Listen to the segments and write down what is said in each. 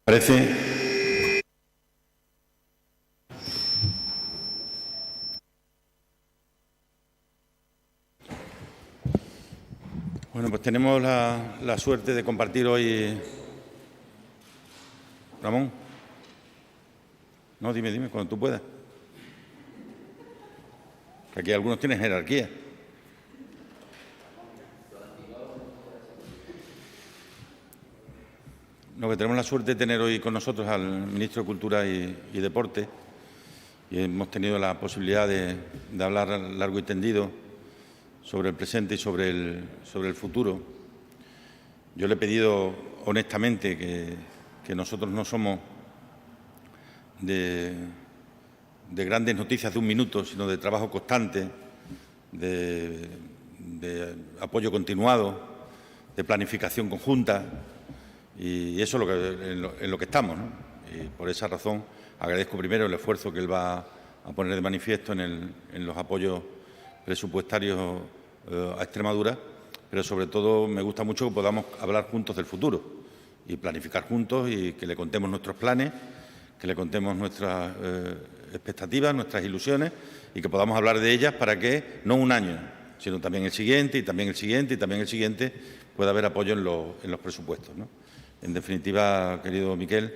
Parece. Bueno, pues tenemos la suerte de compartir hoy. Ramón. No, dime, cuando tú puedas. Aquí algunos tienen jerarquía. No, que tenemos la suerte de tener hoy con nosotros al ministro de Cultura y Deporte, y hemos tenido la posibilidad de hablar largo y tendido sobre el presente y sobre el futuro. Yo le he pedido honestamente que nosotros no somos de grandes noticias de un minuto, sino de trabajo constante, de apoyo continuado, de planificación conjunta. Y eso es en lo que estamos, ¿no? Y por esa razón agradezco primero el esfuerzo que él va a poner de manifiesto en los apoyos presupuestarios a Extremadura, pero sobre todo me gusta mucho que podamos hablar juntos del futuro y planificar juntos y que le contemos nuestros planes, que le contemos nuestras expectativas, nuestras ilusiones y que podamos hablar de ellas para que no un año, sino también el siguiente y también el siguiente y también el siguiente pueda haber apoyo en los presupuestos, ¿no? En definitiva, querido Miquel,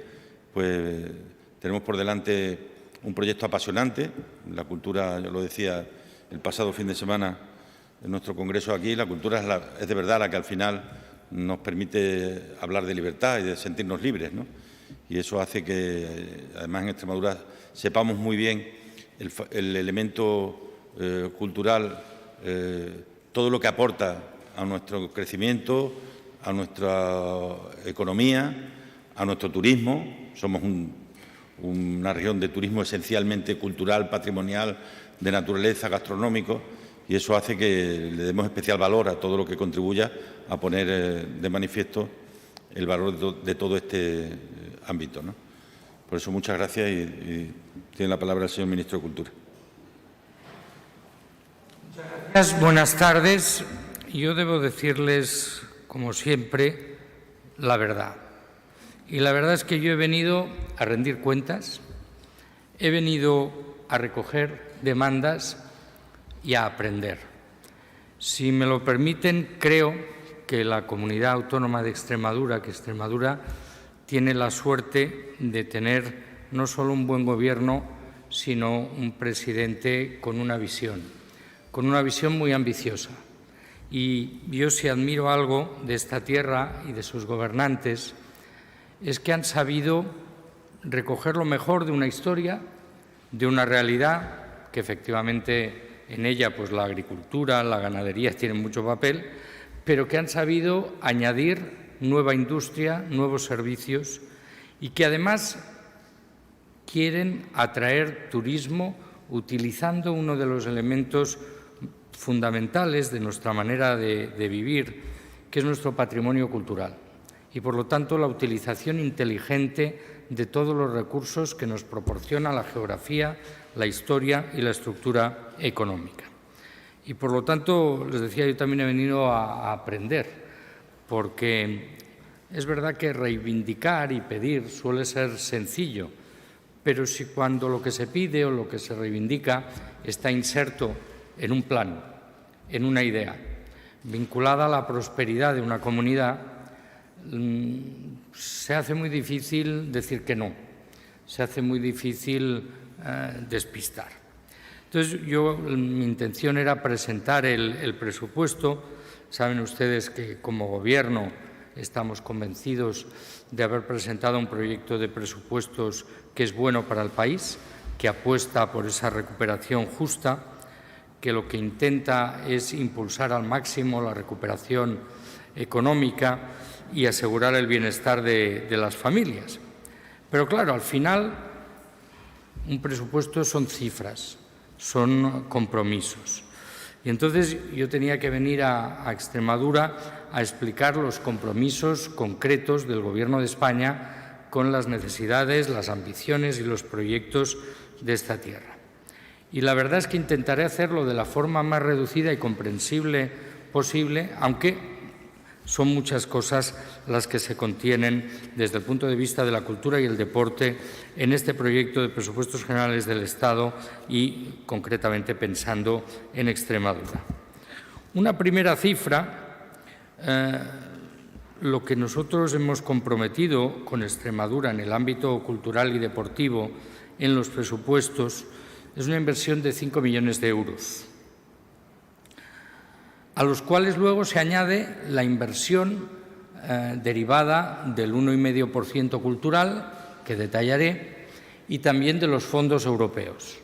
pues tenemos por delante un proyecto apasionante. La cultura, yo lo decía el pasado fin de semana en nuestro congreso aquí, la cultura es de verdad la que al final nos permite hablar de libertad y de sentirnos libres, ¿no? Y eso hace que, además, en Extremadura sepamos muy bien el elemento cultural, todo lo que aporta a nuestro crecimiento, a nuestra economía, a nuestro turismo. Somos una región de turismo esencialmente cultural, patrimonial, de naturaleza, gastronómico, y eso hace que le demos especial valor a todo lo que contribuya a poner de manifiesto el valor de todo este ámbito, ¿no? Por eso, muchas gracias y tiene la palabra el señor Ministro de Cultura. Muchas gracias. Buenas tardes. Yo debo decirles, como siempre, la verdad. Y la verdad es que yo he venido a rendir cuentas, he venido a recoger demandas y a aprender. Si me lo permiten, creo que la Comunidad Autónoma de Extremadura, que Extremadura tiene la suerte de tener no solo un buen gobierno, sino un presidente con una visión muy ambiciosa. Y yo, si admiro algo de esta tierra y de sus gobernantes, es que han sabido recoger lo mejor de una historia, de una realidad, que efectivamente en ella pues la agricultura, la ganadería tienen mucho papel, pero que han sabido añadir nueva industria, nuevos servicios y que además quieren atraer turismo utilizando uno de los elementos fundamentales de nuestra manera de vivir, que es nuestro patrimonio cultural, y por lo tanto la utilización inteligente de todos los recursos que nos proporciona la geografía, la historia y la estructura económica. Y por lo tanto, les decía, yo también he venido a aprender, porque es verdad que reivindicar y pedir suele ser sencillo, pero si cuando lo que se pide o lo que se reivindica está inserto en un plan, en una idea, vinculada a la prosperidad de una comunidad, se hace muy difícil decir que no, se hace muy difícil despistar. Entonces, mi intención era presentar el presupuesto. Saben ustedes que como Gobierno estamos convencidos de haber presentado un proyecto de presupuestos que es bueno para el país, que apuesta por esa recuperación justa, que lo que intenta es impulsar al máximo la recuperación económica y asegurar el bienestar de las familias. Pero claro, al final un presupuesto son cifras, son compromisos. Y entonces yo tenía que venir a Extremadura a explicar los compromisos concretos del Gobierno de España con las necesidades, las ambiciones y los proyectos de esta tierra. Y la verdad es que intentaré hacerlo de la forma más reducida y comprensible posible, aunque Son muchas cosas las que se contienen desde el punto de vista de la cultura y el deporte en este proyecto de presupuestos generales del Estado y, concretamente, pensando en Extremadura. Una primera cifra, lo que nosotros hemos comprometido con Extremadura en el ámbito cultural y deportivo en los presupuestos es una inversión de 5 millones de euros, a los cuales luego se añade la inversión derivada del 1,5% cultural, que detallaré, y también de los fondos europeos,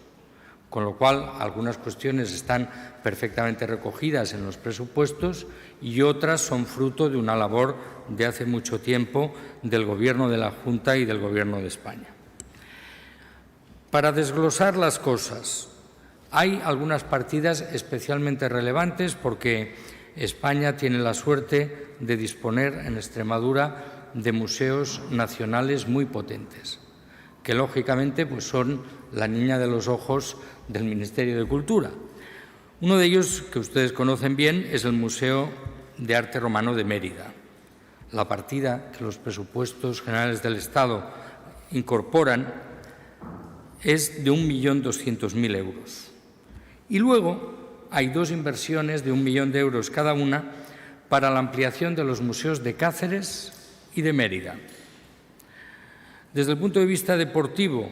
con lo cual algunas cuestiones están perfectamente recogidas en los presupuestos y otras son fruto de una labor de hace mucho tiempo del Gobierno de la Junta y del Gobierno de España. Para desglosar las cosas, hay algunas partidas especialmente relevantes porque España tiene la suerte de disponer en Extremadura de museos nacionales muy potentes, que lógicamente pues son la niña de los ojos del Ministerio de Cultura. Uno de ellos, que ustedes conocen bien, es el Museo de Arte Romano de Mérida. La partida que los presupuestos generales del Estado incorporan es de 1.200.000 euros. Y luego hay dos inversiones de 1 millón de euros cada una para la ampliación de los museos de Cáceres y de Mérida. Desde el punto de vista deportivo,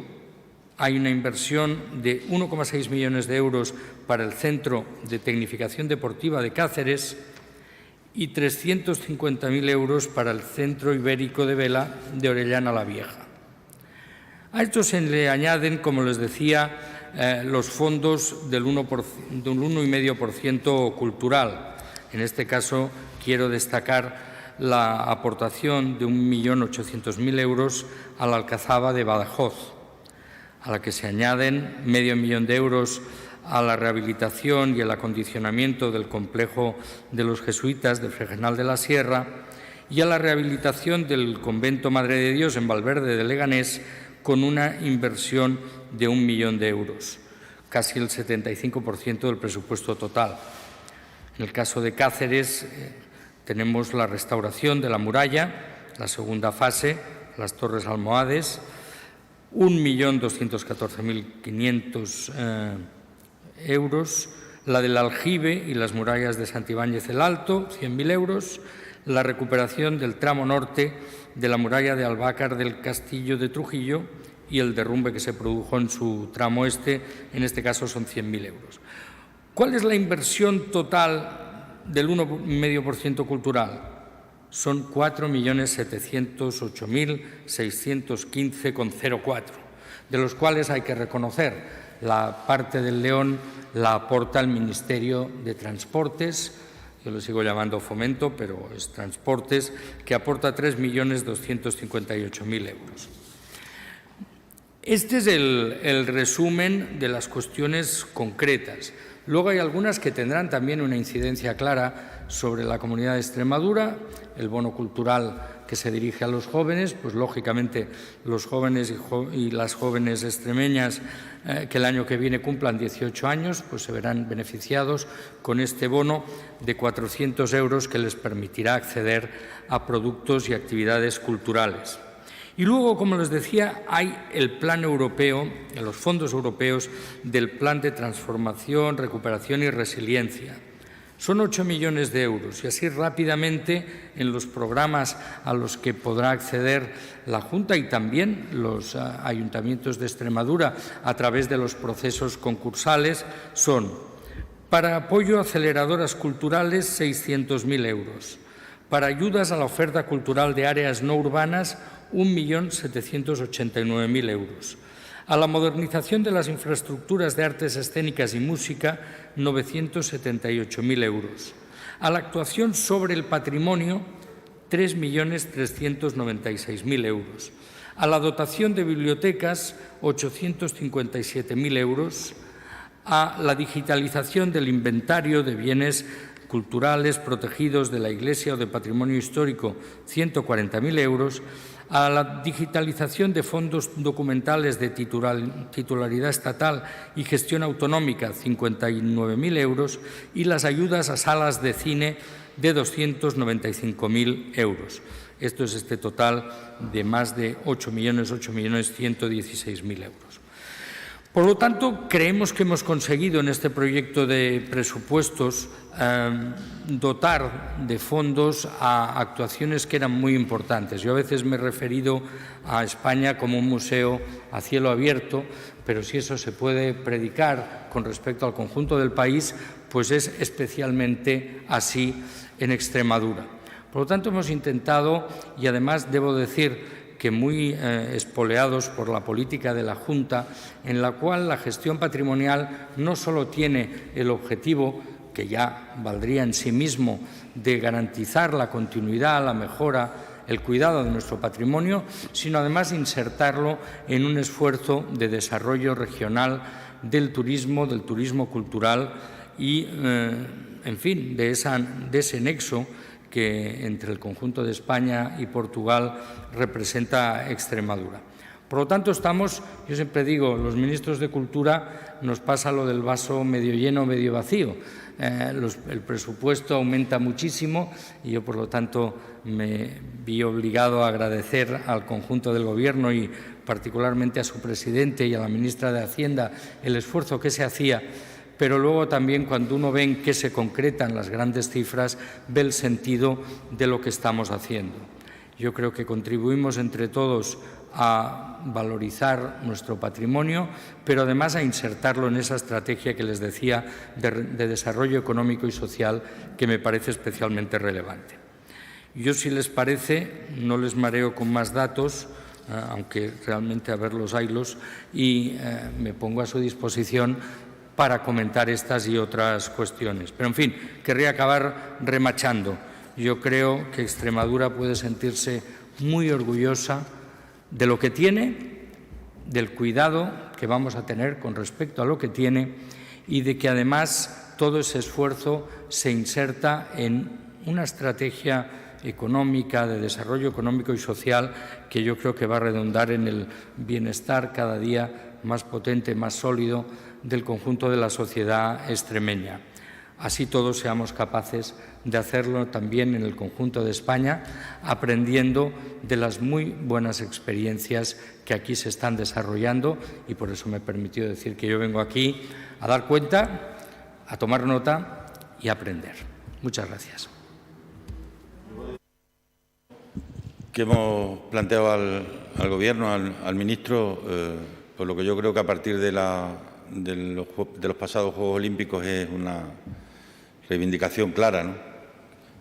hay una inversión de 1,6 millones de euros para el Centro de Tecnificación Deportiva de Cáceres y 350.000 euros para el Centro Ibérico de Vela de Orellana la Vieja. A esto se le añaden, como les decía, los fondos del 1,5% cultural. En este caso, quiero destacar la aportación de 1.800.000 euros a la Alcazaba de Badajoz, a la que se añaden medio millón de euros a la rehabilitación y el acondicionamiento del complejo de los jesuitas de Fregenal de la Sierra y a la rehabilitación del convento Madre de Dios en Valverde de Leganés, con una inversión de 1 millón de euros, casi el 75% del presupuesto total. En el caso de Cáceres tenemos la restauración de la muralla, la segunda fase, las Torres Almohades, 1.214.500 euros, la del aljibe y las murallas de Santibáñez el Alto, 100.000 euros, la recuperación del tramo norte de la muralla de Albácar del Castillo de Trujillo y el derrumbe que se produjo en su tramo este, en este caso son 100.000 euros. ¿Cuál es la inversión total del 1,5% cultural? Son 4.708.615,04, de los cuales hay que reconocer la parte del León la aporta el Ministerio de Transportes, yo lo sigo llamando Fomento, pero es Transportes, que aporta 3.258.000 euros. Este es el resumen de las cuestiones concretas. Luego hay algunas que tendrán también una incidencia clara sobre la comunidad de Extremadura. El bono cultural que se dirige a los jóvenes, pues lógicamente los jóvenes y las jóvenes extremeñas que el año que viene cumplan 18 años, pues se verán beneficiados con este bono de 400 euros que les permitirá acceder a productos y actividades culturales. Y luego, como les decía, hay el plan europeo, los fondos europeos del Plan de Transformación, Recuperación y Resiliencia. Son 8 millones de euros y así rápidamente en los programas a los que podrá acceder la Junta y también los ayuntamientos de Extremadura a través de los procesos concursales son: para apoyo a aceleradoras culturales 600.000 euros, para ayudas a la oferta cultural de áreas no urbanas 1.789.000 euros. A la modernización de las infraestructuras de artes escénicas y música, 978.000 euros. A la actuación sobre el patrimonio, 3.396.000 euros. A la dotación de bibliotecas, 857.000 euros. A la digitalización del inventario de bienes culturales protegidos de la Iglesia o de patrimonio histórico, 140.000 euros. a la digitalización de fondos documentales de titularidad estatal y gestión autonómica, 59.000 euros, y las ayudas a salas de cine de 295.000 euros. Esto es este total de más de 8.116.000 euros. Por lo tanto, creemos que hemos conseguido en este proyecto de presupuestos dotar de fondos a actuaciones que eran muy importantes. Yo a veces me he referido a España como un museo a cielo abierto, pero si eso se puede predicar con respecto al conjunto del país, pues es especialmente así en Extremadura. Por lo tanto, hemos intentado, y además debo decir que muy espoleados por la política de la Junta, en la cual la gestión patrimonial no solo tiene el objetivo, que ya valdría en sí mismo, de garantizar la continuidad, la mejora, el cuidado de nuestro patrimonio, sino además insertarlo en un esfuerzo de desarrollo regional del turismo cultural y, en fin, de ese nexo que entre el conjunto de España y Portugal representa Extremadura. Por lo tanto, yo siempre digo, los ministros de Cultura nos pasa lo del vaso medio lleno, medio vacío. El presupuesto aumenta muchísimo y yo, por lo tanto, me vi obligado a agradecer al conjunto del Gobierno y particularmente a su presidente y a la ministra de Hacienda el esfuerzo que se hacía. Pero luego también, cuando uno ve en qué se concretan las grandes cifras, ve el sentido de lo que estamos haciendo. Yo creo que contribuimos entre todos a valorizar nuestro patrimonio, pero además a insertarlo en esa estrategia que les decía de desarrollo económico y social, que me parece especialmente relevante. Yo, si les parece, no les mareo con más datos, aunque realmente a verlos haylos, y me pongo a su disposición para comentar estas y otras cuestiones. Pero, en fin, querría acabar remachando. Yo creo que Extremadura puede sentirse muy orgullosa de lo que tiene, del cuidado que vamos a tener con respecto a lo que tiene y de que, además, todo ese esfuerzo se inserta en una estrategia económica, de desarrollo económico y social, que yo creo que va a redundar en el bienestar cada día más potente, más sólido del conjunto de la sociedad extremeña. Así todos seamos capaces de hacerlo también en el conjunto de España, aprendiendo de las muy buenas experiencias que aquí se están desarrollando, y por eso me permitió decir que yo vengo aquí a dar cuenta, a tomar nota y a aprender. Muchas gracias. Que hemos planteado al Gobierno, al Ministro, por lo que yo creo que a partir de los pasados Juegos Olímpicos es una reivindicación clara, ¿no?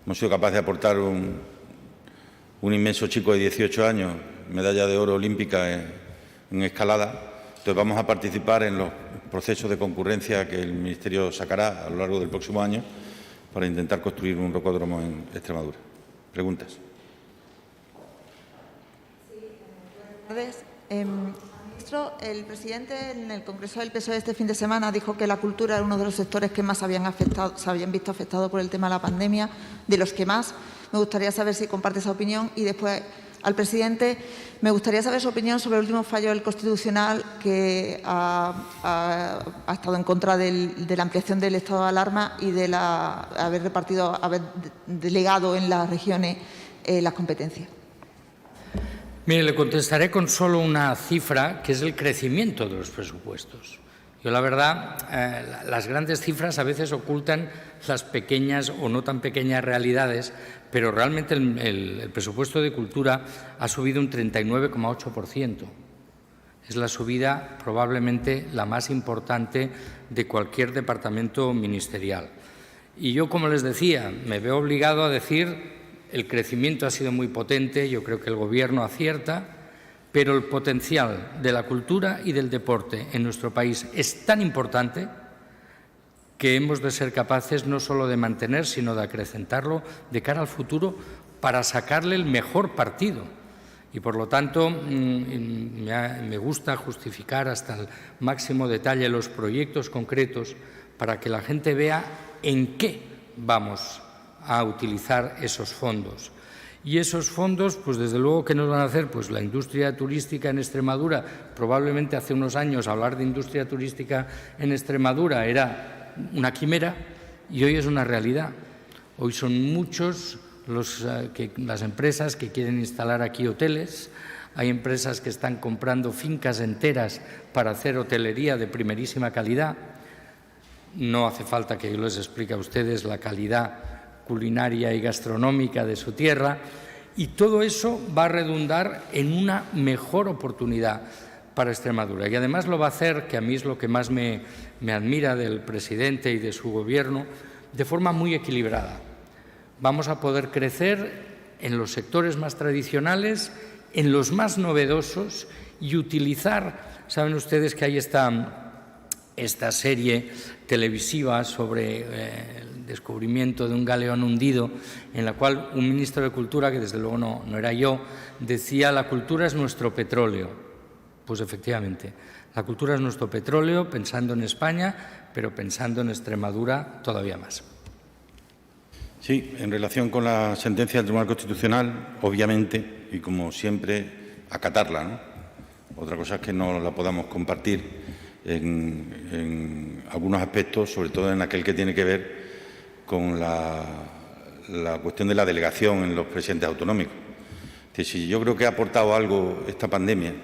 Hemos sido capaces de aportar un inmenso chico de 18 años, medalla de oro olímpica en escalada. Entonces vamos a participar en los procesos de concurrencia que el Ministerio sacará a lo largo del próximo año para intentar construir un rocódromo en Extremadura. ¿Preguntas? Buenas tardes. Ministro, el presidente en el Congreso del PSOE este fin de semana dijo que la cultura era uno de los sectores que más se habían visto afectados por el tema de la pandemia, de los que más. Me gustaría saber si comparte esa opinión. Y después, al presidente, me gustaría saber su opinión sobre el último fallo del Constitucional que ha estado en contra de la ampliación del estado de alarma y de haber delegado en las regiones las competencias. Mire, le contestaré con solo una cifra, que es el crecimiento de los presupuestos. Yo, la verdad, las grandes cifras a veces ocultan las pequeñas o no tan pequeñas realidades, pero realmente el presupuesto de cultura ha subido un 39,8%. Es la subida probablemente la más importante de cualquier departamento ministerial. Y yo, como les decía, me veo obligado a decir: el crecimiento ha sido muy potente, yo creo que el Gobierno acierta, pero el potencial de la cultura y del deporte en nuestro país es tan importante que hemos de ser capaces no solo de mantener, sino de acrecentarlo de cara al futuro para sacarle el mejor partido. Y, por lo tanto, me gusta justificar hasta el máximo detalle los proyectos concretos para que la gente vea en qué vamos a utilizar esos fondos. Y esos fondos, pues desde luego, ¿qué nos van a hacer? Pues la industria turística en Extremadura, probablemente hace unos años hablar de industria turística en Extremadura era una quimera y hoy es una realidad. Hoy son muchos las empresas que quieren instalar aquí hoteles. Hay empresas que están comprando fincas enteras para hacer hotelería de primerísima calidad. No hace falta que yo les explique a ustedes la calidad culinaria y gastronómica de su tierra, y todo eso va a redundar en una mejor oportunidad para Extremadura. Y además lo va a hacer, que a mí es lo que más me admira del presidente y de su Gobierno, de forma muy equilibrada. Vamos a poder crecer en los sectores más tradicionales, en los más novedosos y utilizar, saben ustedes que hay esta serie televisiva sobre el descubrimiento de un galeón hundido, en la cual un ministro de Cultura, que desde luego no era yo, decía: la cultura es nuestro petróleo. Pues efectivamente, la cultura es nuestro petróleo, pensando en España, pero pensando en Extremadura todavía más. Sí, en relación con la sentencia del Tribunal Constitucional, obviamente, y como siempre, acatarla, ¿no? Otra cosa es que no la podamos compartir en algunos aspectos, sobre todo en aquel que tiene que ver con la cuestión de la delegación en los presidentes autonómicos. Es decir, si yo creo que ha aportado algo esta pandemia,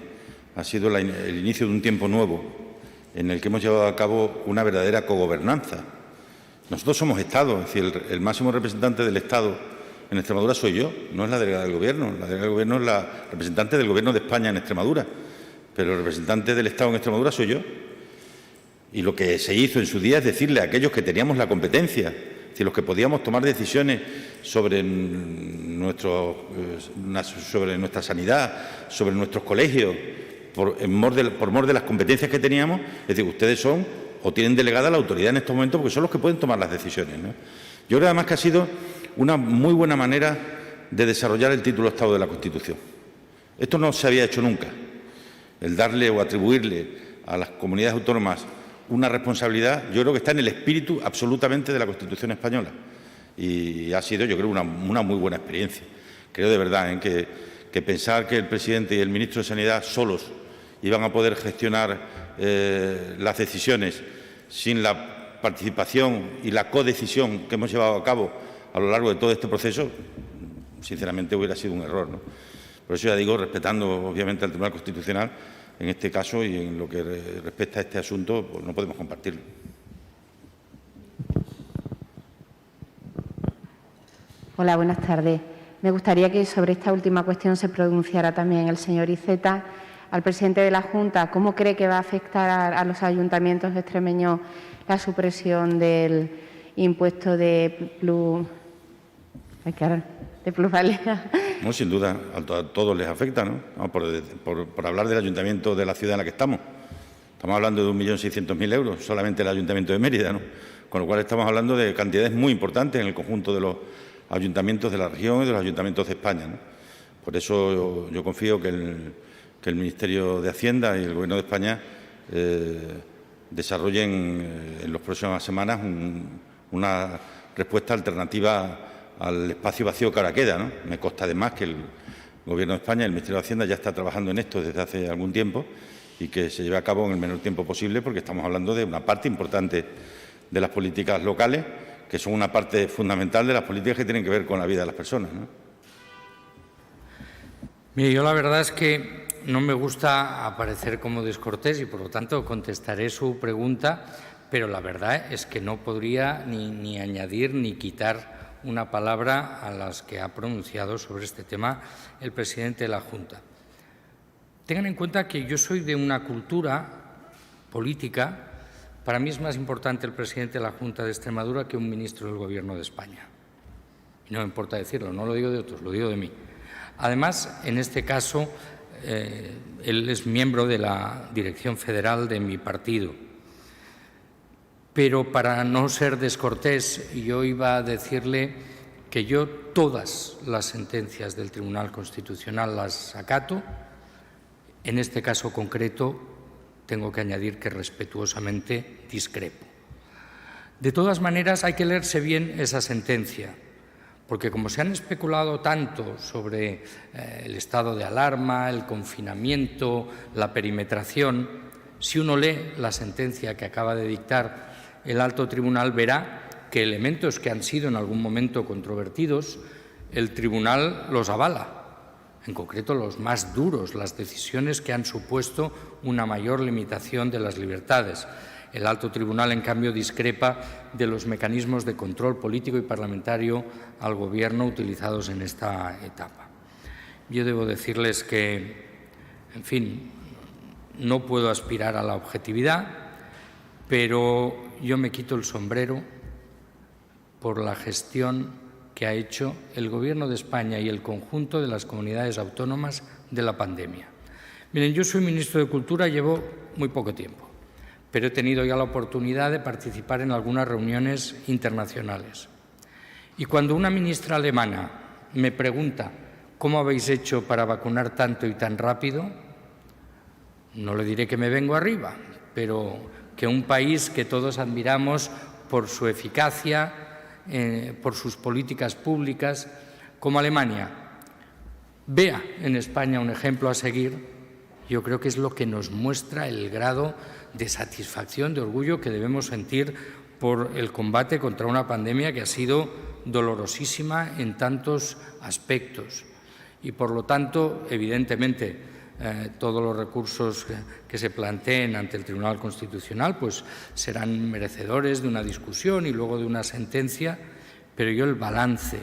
ha sido el inicio de un tiempo nuevo en el que hemos llevado a cabo una verdadera cogobernanza. Nosotros somos Estado, es decir, el máximo representante del Estado en Extremadura soy yo, no es la delegada del Gobierno. La delegada del Gobierno es la representante del Gobierno de España en Extremadura, pero el representante del Estado en Extremadura soy yo. Y lo que se hizo en su día es decirle a aquellos que teníamos la competencia, es decir, los que podíamos tomar decisiones sobre nuestra sanidad, sobre nuestros colegios, por mor de las competencias que teníamos, es decir, ustedes son o tienen delegada la autoridad en estos momentos porque son los que pueden tomar las decisiones, ¿no? Yo creo además que ha sido una muy buena manera de desarrollar el título Estado de la Constitución. Esto no se había hecho nunca, el darle o atribuirle a las comunidades autónomas una responsabilidad. Yo creo que está en el espíritu absolutamente de la Constitución española y ha sido, yo creo, una muy buena experiencia. Creo de verdad que pensar que el presidente y el ministro de Sanidad solos iban a poder gestionar las decisiones sin la participación y la codecisión que hemos llevado a cabo a lo largo de todo este proceso, sinceramente hubiera sido un error, ¿no? Por eso ya digo, respetando obviamente al Tribunal Constitucional, en este caso y en lo que respecta a este asunto, pues no podemos compartirlo. Hola, buenas tardes. Me gustaría que sobre esta última cuestión se pronunciara también el señor Iceta. Al presidente de la Junta, ¿cómo cree que va a afectar a los ayuntamientos extremeños la supresión del impuesto de plusvalía? No, sin duda, a todos les afecta, ¿no? Por hablar del ayuntamiento de la ciudad en la que estamos. Estamos hablando de 1.600.000 euros, solamente el ayuntamiento de Mérida, ¿no? Con lo cual estamos hablando de cantidades muy importantes en el conjunto de los ayuntamientos de la región y de los ayuntamientos de España, ¿no? Por eso yo confío que el Ministerio de Hacienda y el Gobierno de España desarrollen en las próximas semanas una respuesta alternativa al espacio vacío que ahora queda, ¿no? Me consta además que el Gobierno de España y el Ministerio de Hacienda ya está trabajando en esto desde hace algún tiempo y que se lleve a cabo en el menor tiempo posible, porque estamos hablando de una parte importante de las políticas locales, que son una parte fundamental de las políticas que tienen que ver con la vida de las personas, ¿no? Mire, yo la verdad es que no me gusta aparecer como descortés y, por lo tanto, contestaré su pregunta, pero la verdad es que no podría ni añadir ni quitar una palabra a las que ha pronunciado sobre este tema el presidente de la Junta. Tengan en cuenta que yo soy de una cultura política. Para mí es más importante el presidente de la Junta de Extremadura que un ministro del Gobierno de España. Y no me importa decirlo, no lo digo de otros, lo digo de mí. Además, en este caso, él es miembro de la dirección federal de mi partido. Pero para no ser descortés, yo iba a decirle que yo todas las sentencias del Tribunal Constitucional las acato. En este caso concreto, tengo que añadir que respetuosamente discrepo. De todas maneras, hay que leerse bien esa sentencia, Porque como se han especulado tanto sobre el estado de alarma, el confinamiento, la perimetración, si uno lee la sentencia que acaba de dictar el alto tribunal, verá que elementos que han sido en algún momento controvertidos, el tribunal los avala. En concreto, los más duros, las decisiones que han supuesto una mayor limitación de las libertades. El alto tribunal, en cambio, discrepa de los mecanismos de control político y parlamentario al Gobierno utilizados en esta etapa. Yo debo decirles que, en fin, no puedo aspirar a la objetividad, pero yo me quito el sombrero por la gestión que ha hecho el Gobierno de España y el conjunto de las comunidades autónomas de la pandemia. Miren, yo soy ministro de Cultura, llevo muy poco tiempo, pero he tenido ya la oportunidad de participar en algunas reuniones internacionales. Y cuando una ministra alemana me pregunta ¿cómo habéis hecho para vacunar tanto y tan rápido?, no le diré que me vengo arriba, pero que un país que todos admiramos por su eficacia, por sus políticas públicas, como Alemania, vea en España un ejemplo a seguir, yo creo que es lo que nos muestra el grado de satisfacción, de orgullo que debemos sentir por el combate contra una pandemia que ha sido dolorosísima en tantos aspectos. Y, por lo tanto, evidentemente, todos los recursos que se planteen ante el Tribunal Constitucional pues serán merecedores de una discusión y luego de una sentencia, pero yo el balance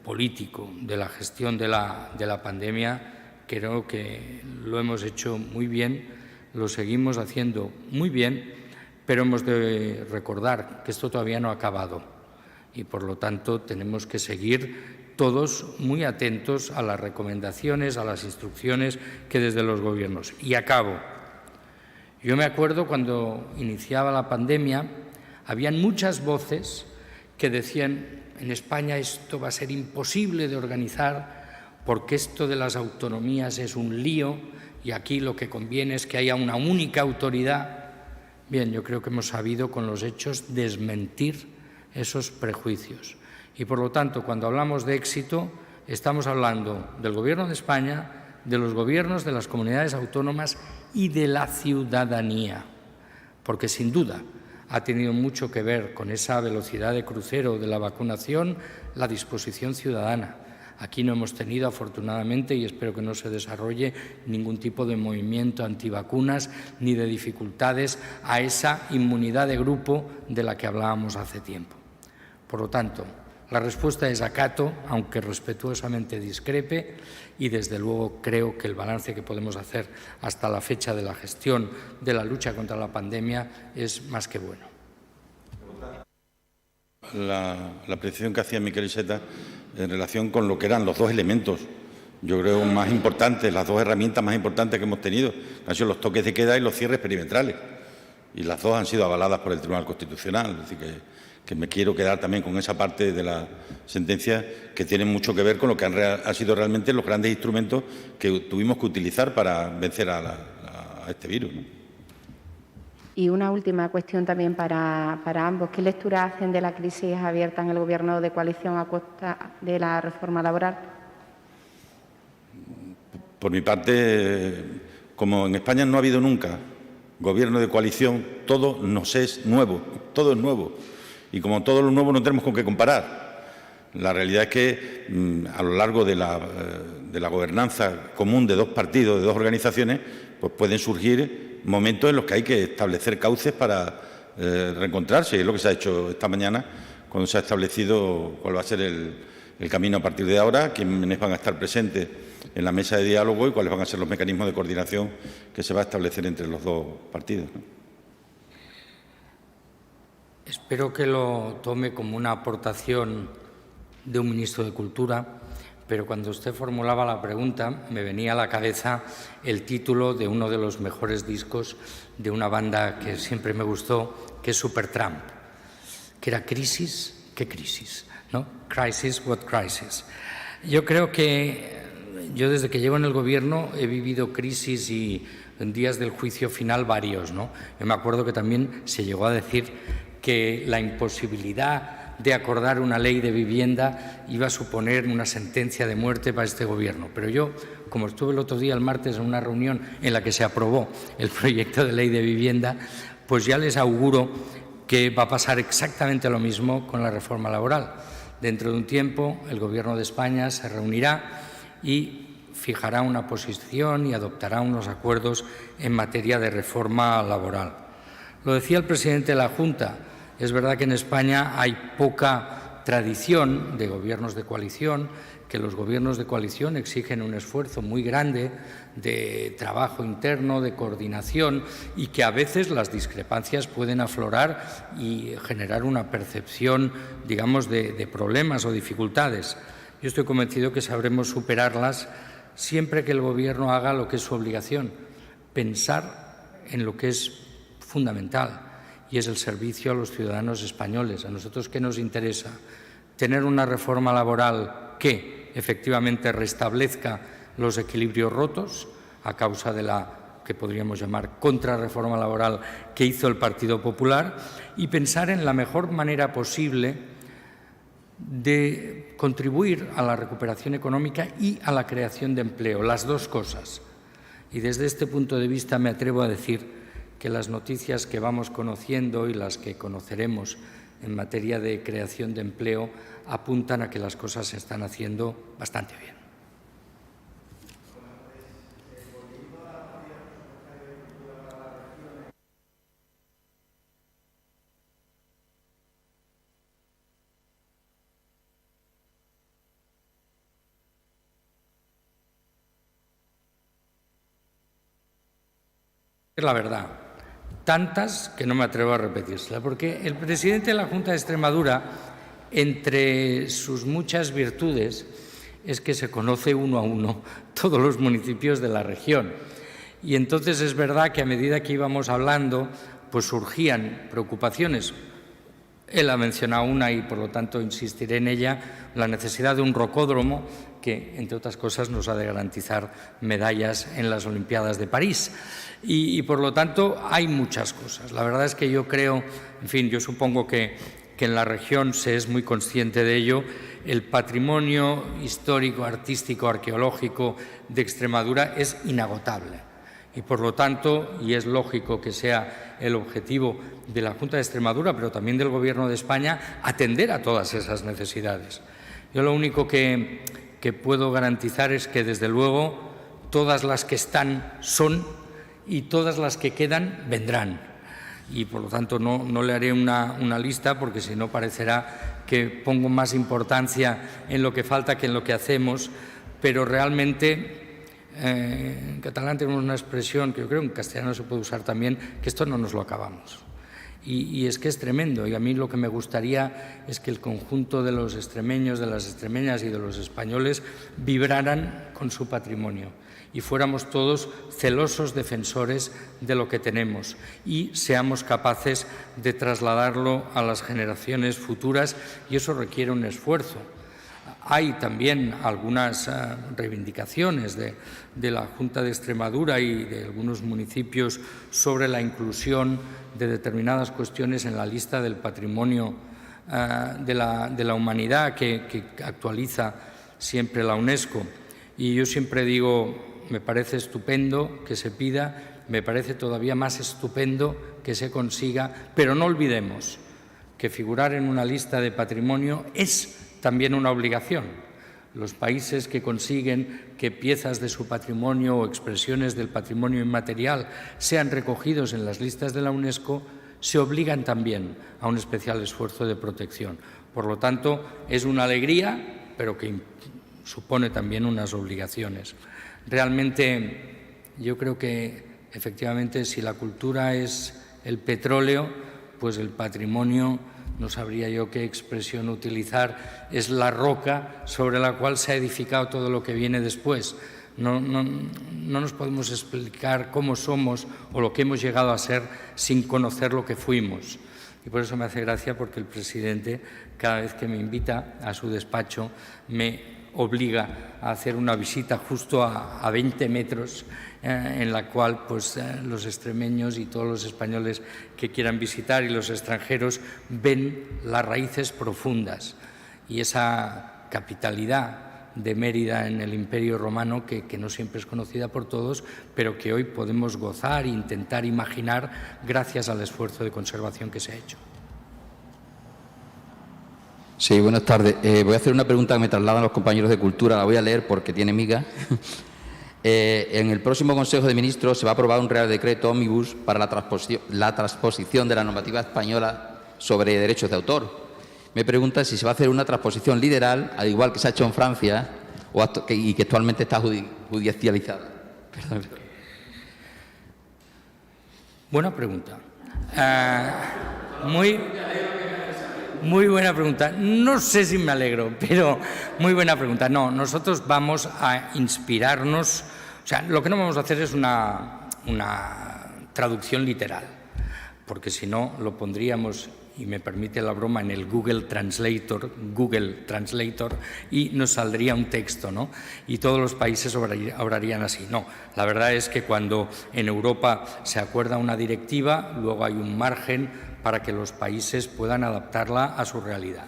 político de la gestión de la pandemia creo que lo hemos hecho muy bien, lo seguimos haciendo muy bien, pero hemos de recordar que esto todavía no ha acabado y, por lo tanto, tenemos que seguir todos muy atentos a las recomendaciones, a las instrucciones que desde los gobiernos. Y acabo. Yo me acuerdo cuando iniciaba la pandemia, habían muchas voces que decían en España esto va a ser imposible de organizar porque esto de las autonomías es un lío y aquí lo que conviene es que haya una única autoridad. Bien, yo creo que hemos sabido con los hechos desmentir esos prejuicios. Y, por lo tanto, cuando hablamos de éxito, estamos hablando del Gobierno de España, de los gobiernos de las comunidades autónomas y de la ciudadanía, porque, sin duda, ha tenido mucho que ver con esa velocidad de crucero de la vacunación la disposición ciudadana. Aquí no hemos tenido, afortunadamente, y espero que no se desarrolle ningún tipo de movimiento antivacunas ni de dificultades a esa inmunidad de grupo de la que hablábamos hace tiempo. Por lo tanto, la respuesta es acato, aunque respetuosamente discrepe, y desde luego creo que el balance que podemos hacer hasta la fecha de la gestión de la lucha contra la pandemia es más que bueno. La apreciación que hacía Miquel Iceta en relación con lo que eran los dos elementos, yo creo, más importantes, las dos herramientas más importantes que hemos tenido, han sido los toques de queda y los cierres perimetrales. Y las dos han sido avaladas por el Tribunal Constitucional. Es decir, que me quiero quedar también con esa parte de la sentencia que tiene mucho que ver con lo que han sido realmente los grandes instrumentos que tuvimos que utilizar para vencer a este virus, ¿no? Y una última cuestión también para ambos. ¿Qué lectura hacen de la crisis abierta en el Gobierno de coalición a costa de la reforma laboral? Por mi parte, como en España no ha habido nunca Gobierno de coalición, todo nos es nuevo, todo es nuevo. Y como todo lo nuevo no tenemos con qué comparar. La realidad es que a lo largo de la gobernanza común de dos partidos, de dos organizaciones, pues pueden surgir momentos en los que hay que establecer cauces para reencontrarse. Y es lo que se ha hecho esta mañana cuando se ha establecido cuál va a ser el camino a partir de ahora, quiénes van a estar presentes en la mesa de diálogo y cuáles van a ser los mecanismos de coordinación que se va a establecer entre los dos partidos, ¿no? Espero que lo tome como una aportación de un ministro de Cultura, pero cuando usted formulaba la pregunta me venía a la cabeza el título de uno de los mejores discos de una banda que siempre me gustó, que es Supertramp, que era Crisis, ¿qué crisis? ¿No? Crisis, what crisis. Yo creo que yo desde que llevo en el Gobierno he vivido crisis y en días del juicio final varios, ¿no? Yo me acuerdo que también se llegó a decir que la imposibilidad de acordar una ley de vivienda iba a suponer una sentencia de muerte para este Gobierno. Pero yo, como estuve el otro día, el martes, en una reunión en la que se aprobó el proyecto de ley de vivienda, pues ya les auguro que va a pasar exactamente lo mismo con la reforma laboral. Dentro de un tiempo, el Gobierno de España se reunirá y fijará una posición y adoptará unos acuerdos en materia de reforma laboral. Lo decía el presidente de la Junta, es verdad que en España hay poca tradición de gobiernos de coalición, que los gobiernos de coalición exigen un esfuerzo muy grande de trabajo interno, de coordinación, y que a veces las discrepancias pueden aflorar y generar una percepción, digamos, de problemas o dificultades. Yo estoy convencido que sabremos superarlas siempre que el Gobierno haga lo que es su obligación, pensar en lo que es fundamental, y es el servicio a los ciudadanos españoles. A nosotros, ¿qué nos interesa? Tener una reforma laboral que efectivamente restablezca los equilibrios rotos a causa de la que podríamos llamar contrarreforma laboral que hizo el Partido Popular, y pensar en la mejor manera posible de contribuir a la recuperación económica y a la creación de empleo, las dos cosas. Y desde este punto de vista me atrevo a decir que las noticias que vamos conociendo y las que conoceremos en materia de creación de empleo apuntan a que las cosas se están haciendo bastante bien. Es la verdad, tantas que no me atrevo a repetírsela, porque el presidente de la Junta de Extremadura, entre sus muchas virtudes, es que se conoce uno a uno todos los municipios de la región. Y entonces es verdad que a medida que íbamos hablando, pues surgían preocupaciones. Él ha mencionado una y, por lo tanto, insistiré en ella, la necesidad de un rocódromo que, entre otras cosas, nos ha de garantizar medallas en las Olimpiadas de París. Y por lo tanto, hay muchas cosas. La verdad es que yo creo, en fin, yo supongo que en la región se es muy consciente de ello, el patrimonio histórico, artístico, arqueológico de Extremadura es inagotable. Y por lo tanto, y es lógico que sea el objetivo de la Junta de Extremadura, pero también del Gobierno de España, atender a todas esas necesidades. Yo lo único que puedo garantizar es que, desde luego, todas las que están son y todas las que quedan vendrán. Y, por lo tanto, no le haré una lista, porque si no parecerá que pongo más importancia en lo que falta que en lo que hacemos, pero realmente en catalán tenemos una expresión que yo creo que en castellano se puede usar también, que esto no nos lo acabamos. Y es que es tremendo, y a mí lo que me gustaría es que el conjunto de los extremeños, de las extremeñas y de los españoles vibraran con su patrimonio y fuéramos todos celosos defensores de lo que tenemos y seamos capaces de trasladarlo a las generaciones futuras, y eso requiere un esfuerzo. Hay también algunas reivindicaciones de la Junta de Extremadura y de algunos municipios sobre la inclusión de determinadas cuestiones en la lista del patrimonio de la humanidad que actualiza siempre la UNESCO. Y yo siempre digo, me parece estupendo que se pida, me parece todavía más estupendo que se consiga, pero no olvidemos que figurar en una lista de patrimonio es también una obligación. Los países que consiguen que piezas de su patrimonio o expresiones del patrimonio inmaterial sean recogidos en las listas de la UNESCO se obligan también a un especial esfuerzo de protección. Por lo tanto, es una alegría, pero que supone también unas obligaciones. Realmente, yo creo que, efectivamente, si la cultura es el petróleo, pues el patrimonio, no sabría yo qué expresión utilizar, es la roca sobre la cual se ha edificado todo lo que viene después. No nos podemos explicar cómo somos o lo que hemos llegado a ser sin conocer lo que fuimos. Y por eso me hace gracia, porque el presidente, cada vez que me invita a su despacho, me obliga a hacer una visita justo a 20 metros, en la cual pues, los extremeños y todos los españoles que quieran visitar y los extranjeros ven las raíces profundas y esa capitalidad de Mérida en el Imperio Romano, que no siempre es conocida por todos, pero que hoy podemos gozar e intentar imaginar gracias al esfuerzo de conservación que se ha hecho. Sí, buenas tardes. Voy a hacer una pregunta que me trasladan los compañeros de Cultura, la voy a leer porque tiene miga. En el próximo Consejo de Ministros se va a aprobar un Real Decreto Ómnibus para la transposición de la normativa española sobre derechos de autor. Me pregunta si se va a hacer una transposición literal, al igual que se ha hecho en Francia y que actualmente está judicializada. Perdón. Buena pregunta. Muy buena pregunta. No sé si me alegro, pero muy buena pregunta. No, nosotros vamos a inspirarnos. O sea, lo que no vamos a hacer es una traducción literal, porque si no lo pondríamos, y me permite la broma, en el Google Translator, y nos saldría un texto, ¿no? Y todos los países obrarían así. No, la verdad es que cuando en Europa se acuerda una directiva, luego hay un margen para que los países puedan adaptarla a su realidad.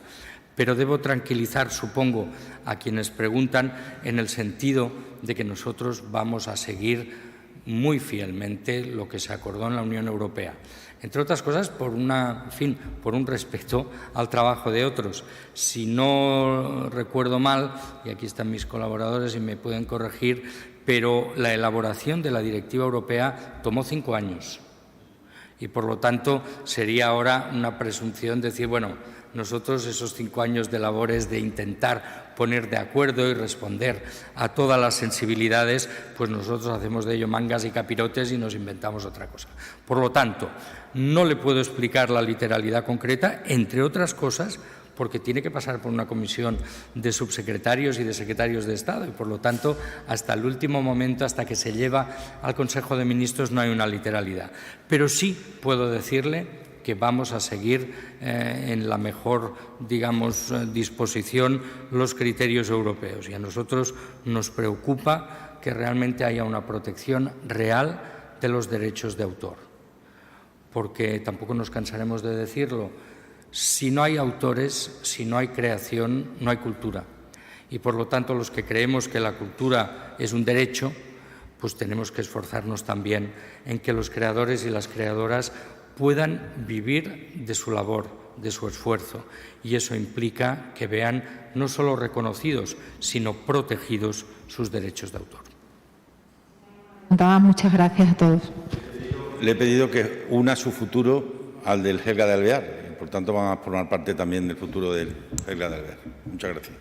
Pero debo tranquilizar, supongo, a quienes preguntan, en el sentido de que nosotros vamos a seguir muy fielmente lo que se acordó en la Unión Europea. Entre otras cosas, por un respeto al trabajo de otros. Si no recuerdo mal, y aquí están mis colaboradores y me pueden corregir, pero la elaboración de la Directiva Europea tomó 5 años. Y, por lo tanto, sería ahora una presunción decir, bueno, nosotros esos 5 años de labores de intentar poner de acuerdo y responder a todas las sensibilidades, pues nosotros hacemos de ello mangas y capirotes y nos inventamos otra cosa. Por lo tanto, no le puedo explicar la literalidad concreta, entre otras cosas, porque tiene que pasar por una comisión de subsecretarios y de secretarios de Estado y, por lo tanto, hasta el último momento, hasta que se lleva al Consejo de Ministros, no hay una literalidad. Pero sí puedo decirle que vamos a seguir en la mejor, digamos, disposición los criterios europeos. Y a nosotros nos preocupa que realmente haya una protección real de los derechos de autor. Porque tampoco nos cansaremos de decirlo, si no hay autores, si no hay creación, no hay cultura. Y, por lo tanto, los que creemos que la cultura es un derecho, pues tenemos que esforzarnos también en que los creadores y las creadoras puedan vivir de su labor, de su esfuerzo. Y eso implica que vean no solo reconocidos, sino protegidos sus derechos de autor. Muchas gracias a todos. Le he pedido que una su futuro al del Helga de Alvear. Por tanto, van a formar parte también del futuro del Helga de Alvear. Muchas gracias.